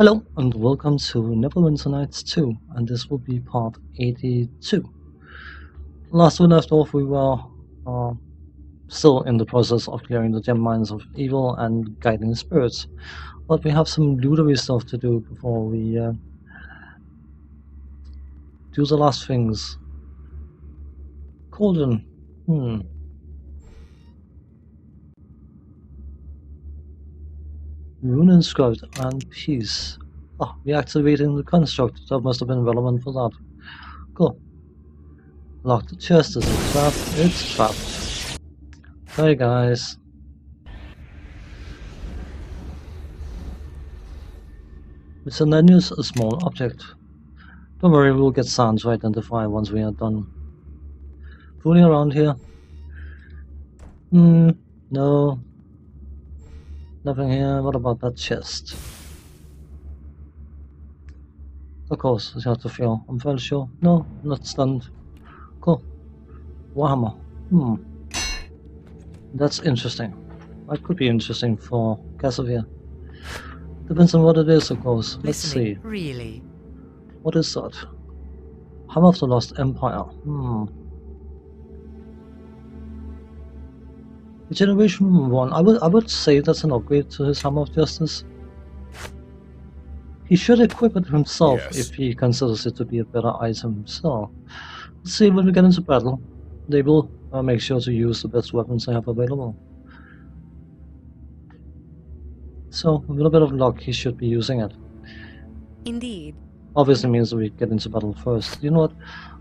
Hello and welcome to Neverwinter Nights 2, and this will be part 82. Last we left off, we were still in the process of clearing the gem mines of evil and guiding spirits, but we have some lootery stuff to do before we do the last things. Cauldron. Rune inscribed and peace. Oh, reactivating the construct. That must have been relevant for that. Cool. Locked chest. Is it trapped? It's trapped. Hey guys. It's an unused small object. Don't worry, we'll get sand to identify once we are done fooling around here. No. Nothing here. What about that chest? Of course, it's hard to feel. I'm fairly sure. No, not stunned. Cool. Warhammer. That's interesting. That could be interesting for Castlevania. Depends on what it is, of course. Let's see. Really? What is that? Hammer of the Lost Empire. Generation 1. I would say that's an upgrade to his Hammer of Justice. He should equip it himself if he considers it to be a better item. So, let's see when we get into battle. They will make sure to use the best weapons they have available. So, with a little bit of luck, he should be using it. Indeed. Obviously means that we get into battle first. You know what?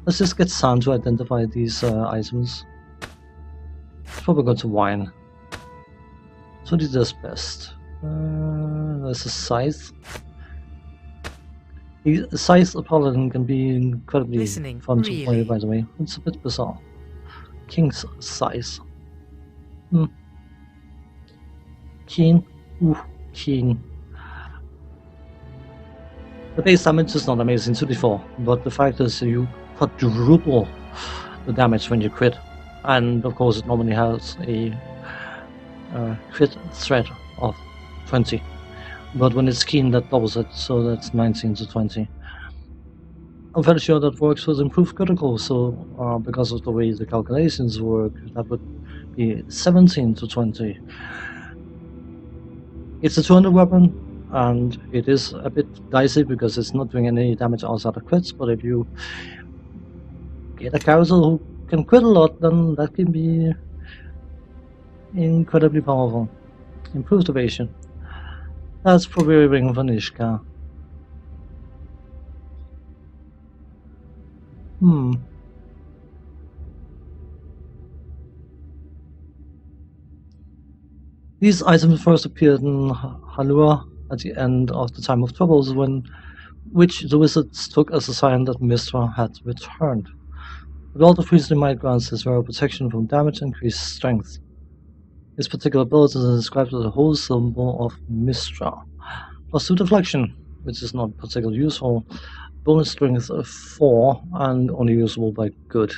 Let's just get sand to identify these items. It's probably going to wine. So he does best. There's a scythe. The scythe paladin can be incredibly fun to play, by the way. It's a bit bizarre. King's scythe. Keen. Ooh, keen. The base damage is not amazing, 2d4, but the fact is you quadruple the damage when you crit. And of course it normally has a crit threat of 20. But when it's keen, that doubles it, so that's 19 to 20. I'm fairly sure that works with improved critical, so because of the way the calculations work, that would be 17 to 20. It's a 200 weapon, and it is a bit dicey because it's not doing any damage outside of crits, but if you get a character who can crit a lot, then that can be incredibly powerful. Improved evasion. That's probably a ring for Nishka. These items first appeared in Halua at the end of the Time of Troubles, which the wizards took as a sign that Mistra had returned. The Belt of Priestly Might grants his rare protection from damage and increased strength. His particular ability is described as a whole symbol of Mistra. Plus 2 deflection, which is not particularly useful. Bonus strength of 4 and only usable by good.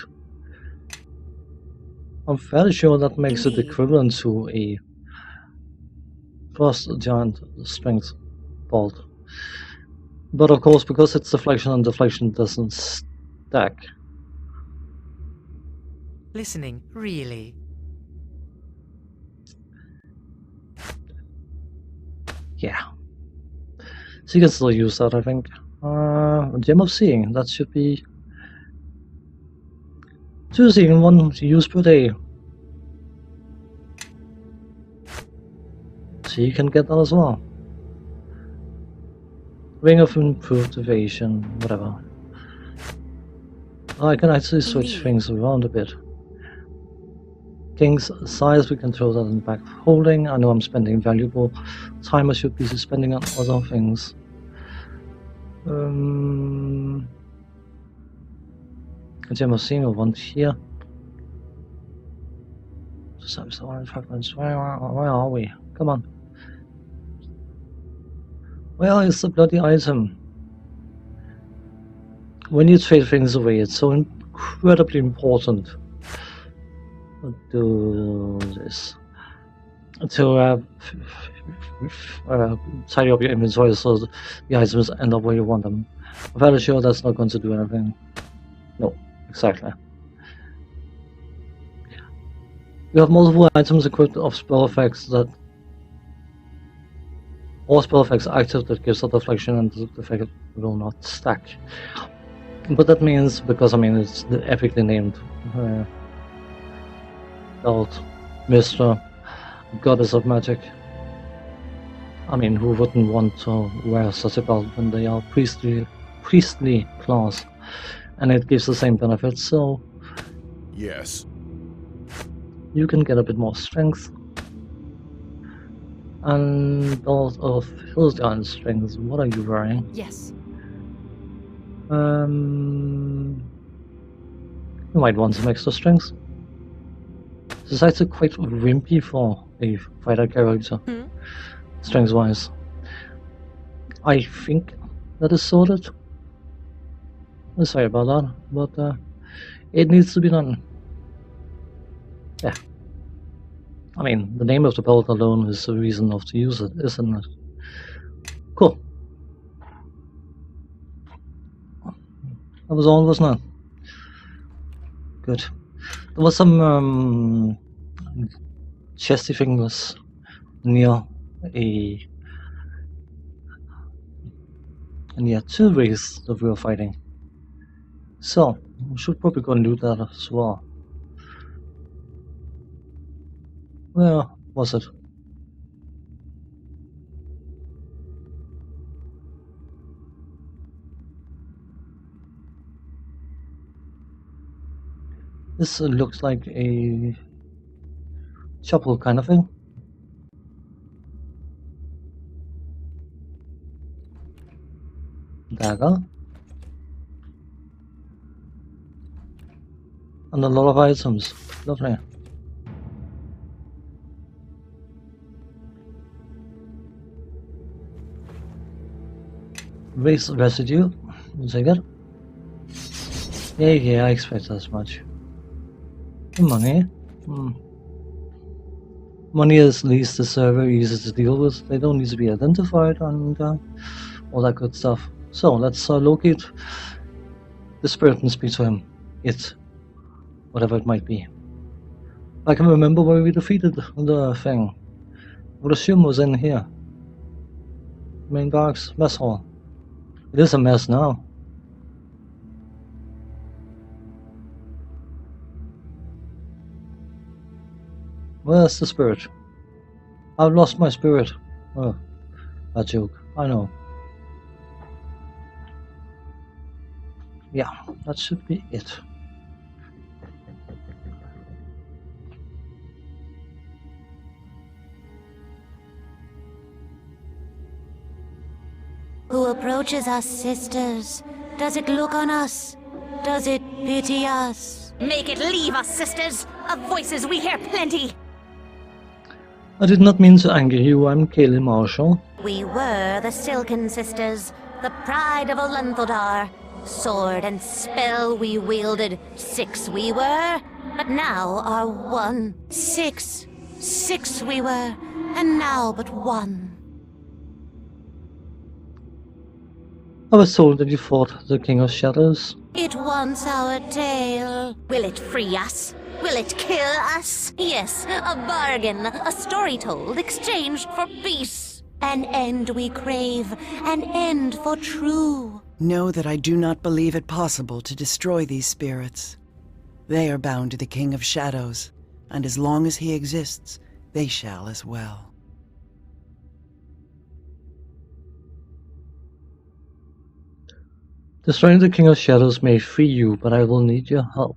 I'm fairly sure that makes it equivalent to a Frost Giant strength bolt. But of course, because it's deflection and deflection doesn't stack. Listening, really? Yeah. So you can still use that, I think. Gem of Seeing, that should be 2 seeing, 1 use per day. So you can get that as well. Ring of Improved Evasion, whatever. I can actually switch things around a bit. King's size, we can throw that in back holding. I know I'm spending valuable time I should be spending on other things. A gem of seeing, I want here. Where are we? Come on. Where is the bloody item? When you trade things away, it's so incredibly important to do this. to tidy up your inventory so the items end up where you want them. I'm fairly sure that's not going to do anything. No, exactly. You have multiple items equipped of spell effects that all spell effects active that gives a deflection and the effect will not stack. But that means, because I mean it's the epically named belt, Mr. Goddess of Magic. I mean, who wouldn't want to wear such a belt when they are priestly class, and it gives the same benefits, so Yes. you can get a bit more strength. And belt of Hillsdown strength. What are you wearing? Yes. You might want some extra strength. This is actually quite wimpy for a fighter character, strength-wise. I think that is sorted. I'm sorry about that, but it needs to be done. Yeah. I mean, the name of the belt alone is the reason enough to use it, isn't it? Cool. That was all, wasn't it? Good. There was some chesty things near two rays that we were fighting. So, we should probably go and do that as well. Where was it? This looks like a chapel kind of thing. Dagger. And a lot of items. Lovely. Waste residue. We'll take it. Yeah, I expect as much. Money. Money is at least the server easy to deal with. They don't need to be identified and all that good stuff. So let's locate the spirit and speak to him. It, whatever it might be. I can remember where we defeated the thing. I would assume it was in here. Main barracks, mess hall. It is a mess now. Where's the spirit? I've lost my spirit. Oh, that joke. I know. Yeah, that should be it. Who approaches us, sisters? Does it look on us? Does it pity us? Make it leave us, sisters! Of voices we hear plenty! I did not mean to anger you. I'm Kaylee Marshall. We were the Silken Sisters, the pride of Olenthodar. Sword and spell we wielded, 6 we were, but now are 1. 6 we were, and now but 1. I was told that you fought the King of Shadows. It wants our tale. Will it free us? Will it kill us? Yes, a bargain, a story told, exchanged for peace. An end we crave, an end for true. Know that I do not believe it possible to destroy these spirits. They are bound to the King of Shadows, and as long as he exists, they shall as well. Destroying the King of Shadows may free you, but I will need your help.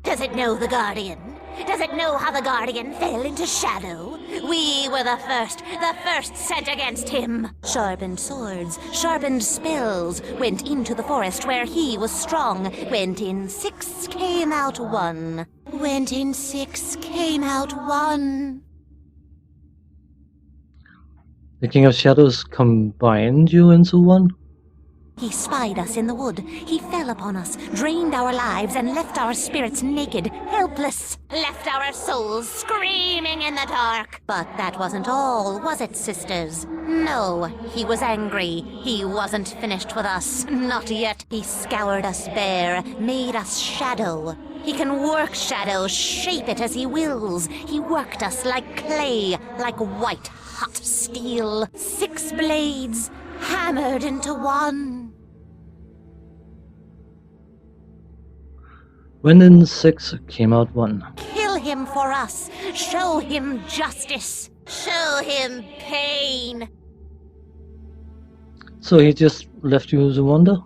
Does it know the Guardian? Does it know how the Guardian fell into shadow? We were the first sent against him. Sharpened swords, sharpened spells, went into the forest where he was strong. Went in 6, came out 1. Went in 6, came out 1. The King of Shadows combined you into one? He spied us in the wood. He fell upon us, drained our lives, and left our spirits naked, helpless. Left our souls screaming in the dark. But that wasn't all, was it, sisters? No, he was angry. He wasn't finished with us. Not yet. He scoured us bare, made us shadow. He can work shadow, shape it as he wills. He worked us like clay, like white, hot steel. 6 blades, hammered into one. When in 6 came out 1. Kill him for us. Show him justice. Show him pain. So he just left you to wander?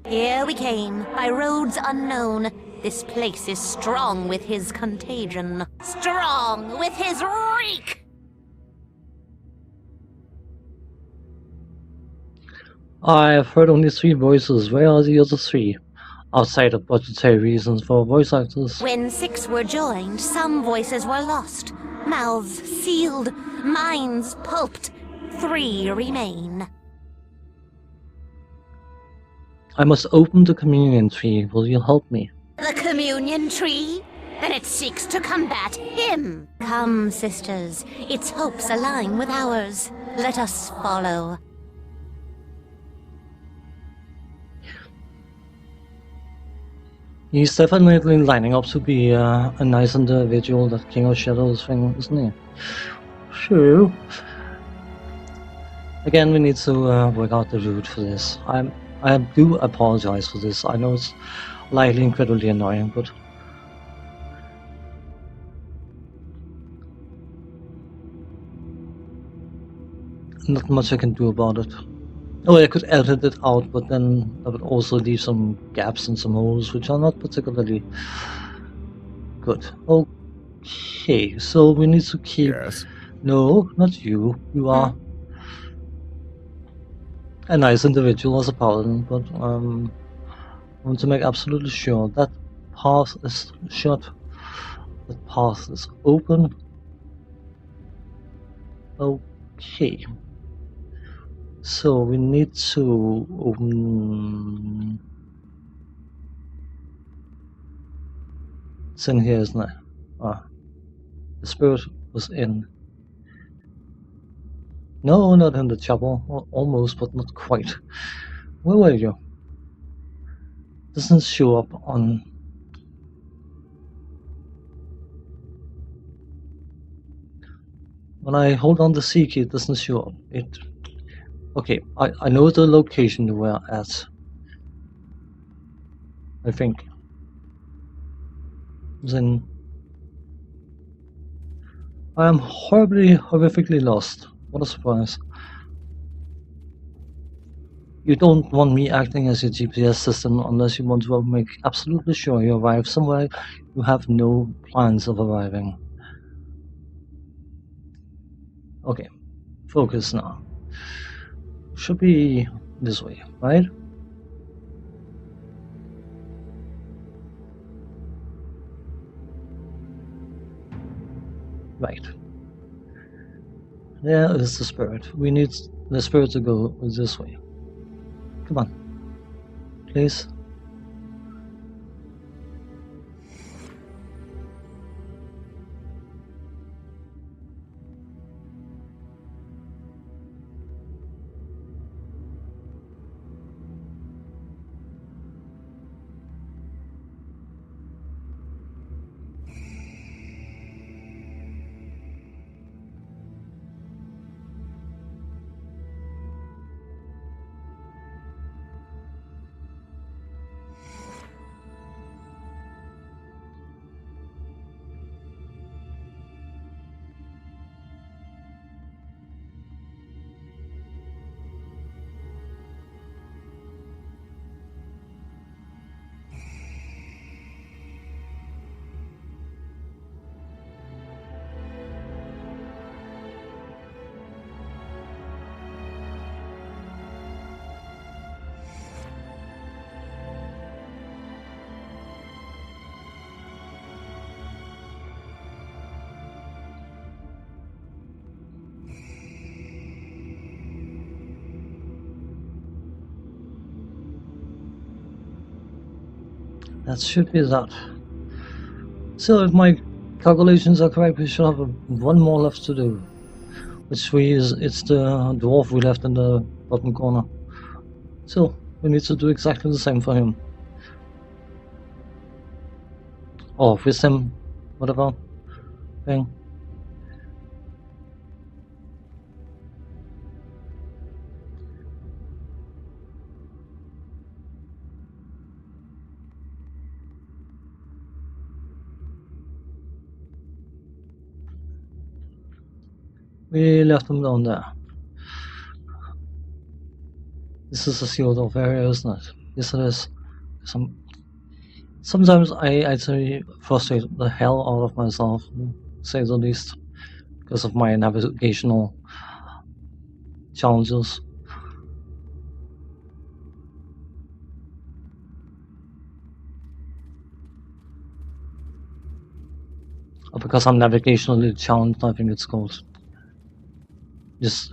Here we came, by roads unknown. This place is strong with his contagion. Strong with his reek. I've heard only 3 voices. Where are the other 3? Outside of budgetary reasons for voice actors. When 6 were joined, some voices were lost. Mouths sealed, minds pulped. 3 remain. I must open the communion tree. Will you help me? The communion tree? Then it seeks to combat him. Come, sisters, its hopes align with ours. Let us follow. He's definitely lining up to be a nice individual, that King of Shadows thing, isn't he? Sure. Again, we need to work out the route for this. I do apologize for this. I know it's likely incredibly annoying, but not much I can do about it. Oh, I could edit it out, but then that would also leave some gaps and some holes, which are not particularly good. Okay, so we need to keep... Yes. No, not you. You are a nice individual as a paladin, but I want to make absolutely sure that path is shut, that path is open. Okay. So we need to open... It's in here, isn't it? The spirit was in... No, not in the chapel. Almost, but not quite. Where were you? Doesn't show up on... When I hold on the C key, it doesn't show up. Okay, I know the location you were at. I think. Then I am horrifically lost. What a surprise. You don't want me acting as your GPS system unless you want to make absolutely sure you arrive somewhere you have no plans of arriving. Okay, focus now. Should be this way, right? Right. There is the spirit. We need the spirit to go this way. Come on. Please. That should be that. Still, if my calculations are correct, we should have one more left to do. It's the dwarf we left in the bottom corner. Still, we need to do exactly the same for him. Or with him, whatever thing. We left him down there. This is a sealed off area, isn't it? Yes, it is. Sometimes I actually frustrate the hell out of myself, to say the least, because of my navigational challenges. Or because I'm navigationally challenged, I think it's called. Just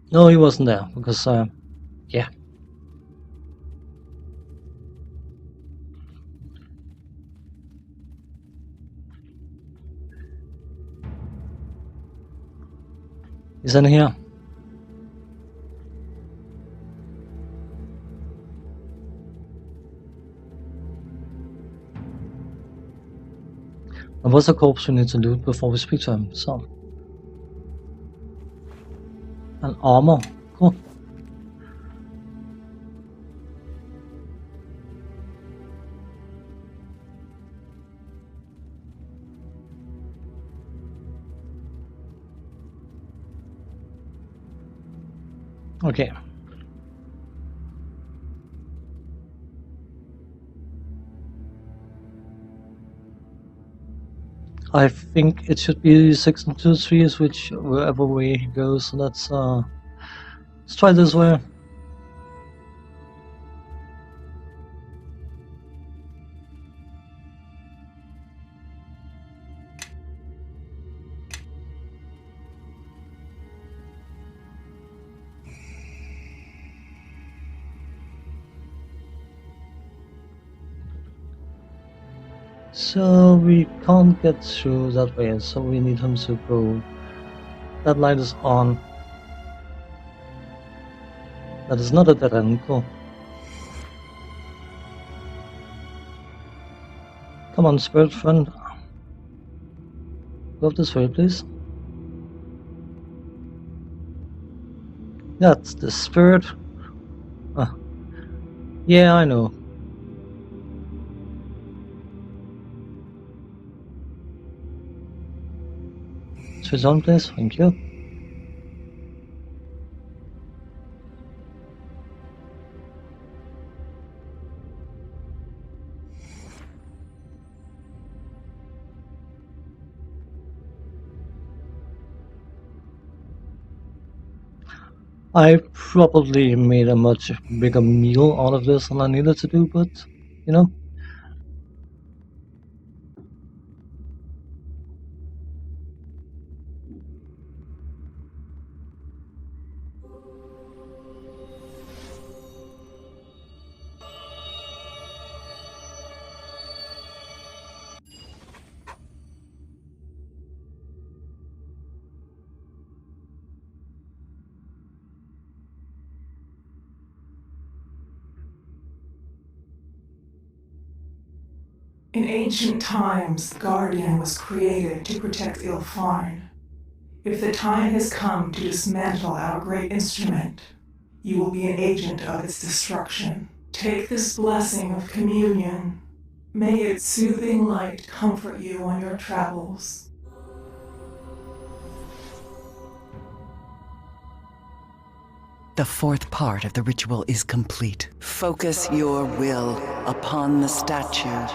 no, he wasn't there because yeah. He's in here. There was a corpse we need to loot before we speak to him, so. And armor. Cool. Okay. I think it should be 6 and 2 3s, wherever way he goes. So let's try this way. So we can't get through that way, so we need him to go. That light is on. That is not a dead end. Cool. Come on, spirit friend. Go up this way, please. That's the spirit. Yeah, I know. Switch on, please. Thank you. I probably made a much bigger meal out of this than I needed to do, but, you know. In ancient times, the Guardian was created to protect Ilfarn. If the time has come to dismantle our great instrument, you will be an agent of its destruction. Take this blessing of communion. May its soothing light comfort you on your travels. The fourth part of the ritual is complete. Focus your will upon the statue.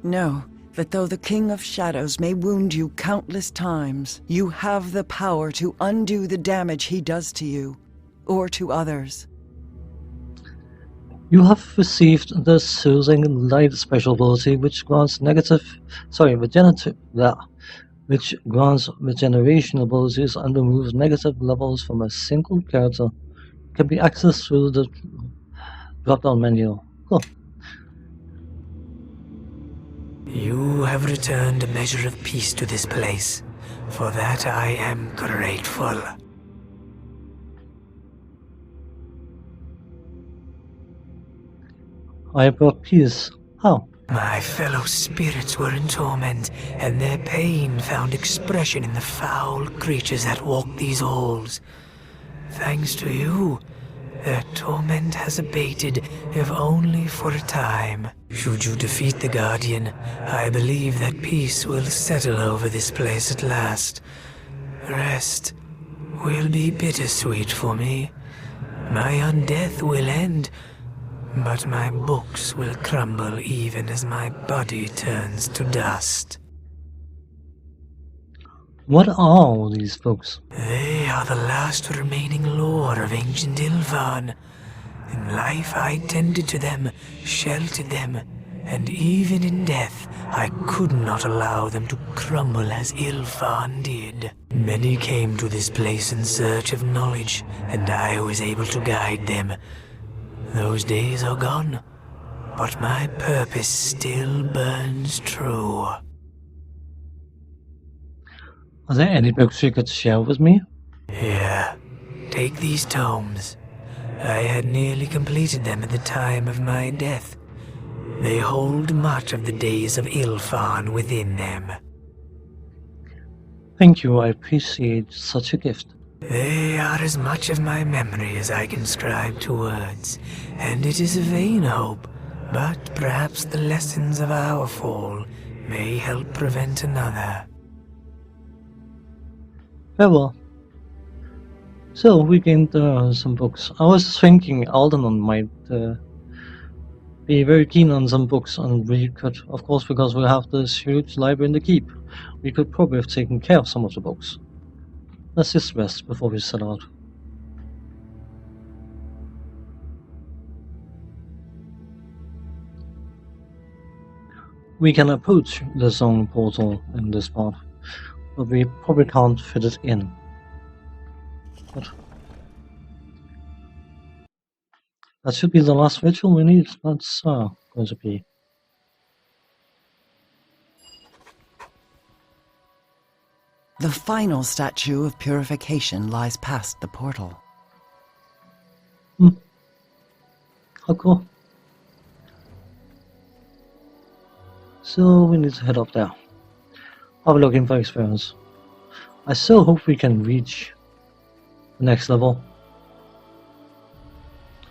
Know that though the King of Shadows may wound you countless times, you have the power to undo the damage he does to you, or to others. You have received the Soothing Light special ability, which grants which grants regeneration abilities and removes negative levels from a single character. Can be accessed through the drop-down menu. Cool. You have returned a measure of peace to this place. For that I am grateful. I brought peace. How? My fellow spirits were in torment, and their pain found expression in the foul creatures that walk these halls. Thanks to you, their torment has abated, if only for a time. Should you defeat the Guardian, I believe that peace will settle over this place at last. Rest will be bittersweet for me. My undeath will end, but my books will crumble even as my body turns to dust. What are all these folks? They are the last remaining lore of ancient Ilvan. In life I tended to them, sheltered them, and even in death I could not allow them to crumble as Ilvan did. Many came to this place in search of knowledge, and I was able to guide them. Those days are gone, but my purpose still burns true. Are there any books you could share with me? Here, take these tomes. I had nearly completed them at the time of my death. They hold much of the days of Ilfan within them. Thank you, I appreciate such a gift. They are as much of my memory as I can scribe to words, and it is a vain hope, but perhaps the lessons of our fall may help prevent another. Farewell. So, we gained some books. I was thinking Aldenon might be very keen on some books, and we could, of course, because we have this huge library in the keep, we could probably have taken care of some of the books. Let's just rest before we set out. We can approach the zone portal in this part, but we probably can't fit it in. But that should be the last ritual we need. That's going to be. The final statue of purification lies past the portal. How cool. So we need to head up there. Have a looking for experience. I still hope we can reach the next level.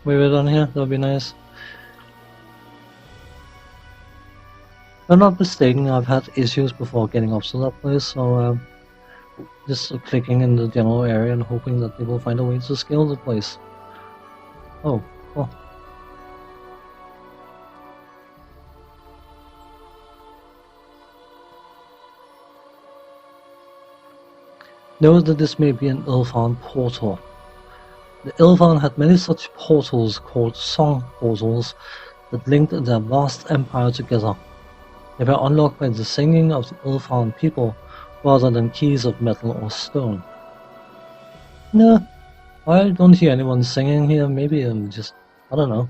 We're down here, that would be nice. If I'm not mistaken, I've had issues before getting up to that place, so just clicking in the general area and hoping that they will find a way to scale the place. Oh, well. Know that this may be an Ilfan portal. The Ilfan had many such portals called song portals that linked their vast empire together. They were unlocked by the singing of the Ilfan people rather than keys of metal or stone. No, I don't hear anyone singing here. Maybe I'm just, I don't know.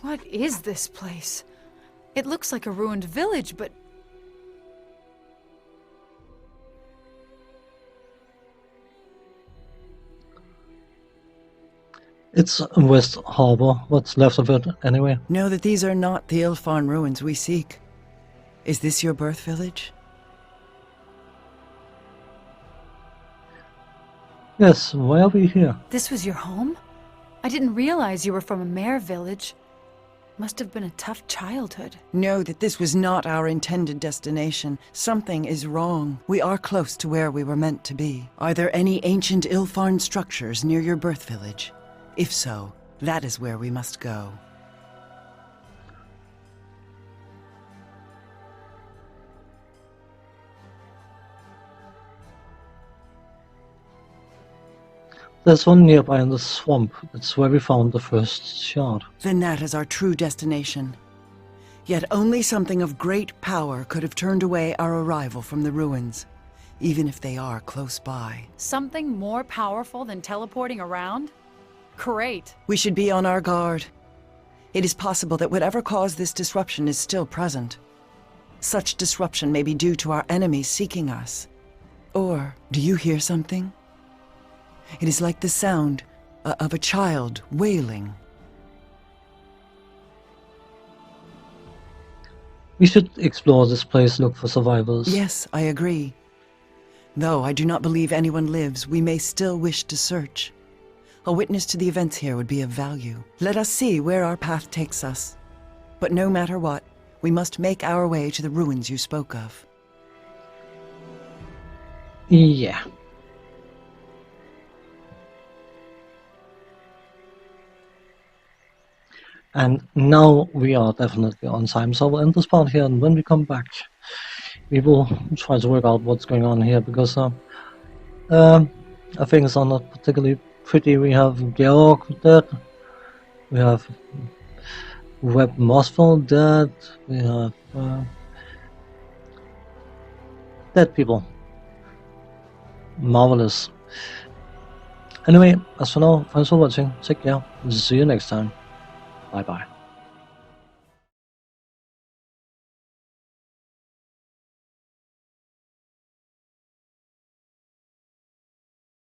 What is this place? It looks like a ruined village, but... It's West Harbor, what's left of it anyway. Know that these are not the Ilfarn ruins we seek. Is this your birth village? Yes, why are we here? This was your home? I didn't realize you were from a mare village. Must have been a tough childhood. Know that this was not our intended destination. Something is wrong. We are close to where we were meant to be. Are there any ancient Ilfarn structures near your birth village? If so, that is where we must go. There's one nearby in the swamp. That's where we found the first shard. Then that is our true destination. Yet only something of great power could have turned away our arrival from the ruins, even if they are close by. Something more powerful than teleporting around? Great. We should be on our guard. It is possible that whatever caused this disruption is still present. Such disruption may be due to our enemies seeking us. Or, do you hear something? It is like the sound of a child wailing. We should explore this place, look for survivors. Yes, I agree. Though I do not believe anyone lives, we may still wish to search. A witness to the events here would be of value. Let us see where our path takes us. But no matter what, we must make our way to the ruins you spoke of. Yeah. And now we are definitely on time, so we'll end this part here, and when we come back, we will try to work out what's going on here, because things are not particularly pretty. We have Georg dead, we have Webb Mosfell dead, we have dead people. Marvelous. Anyway, as for now, thanks for watching, take care, see you next time. Bye bye.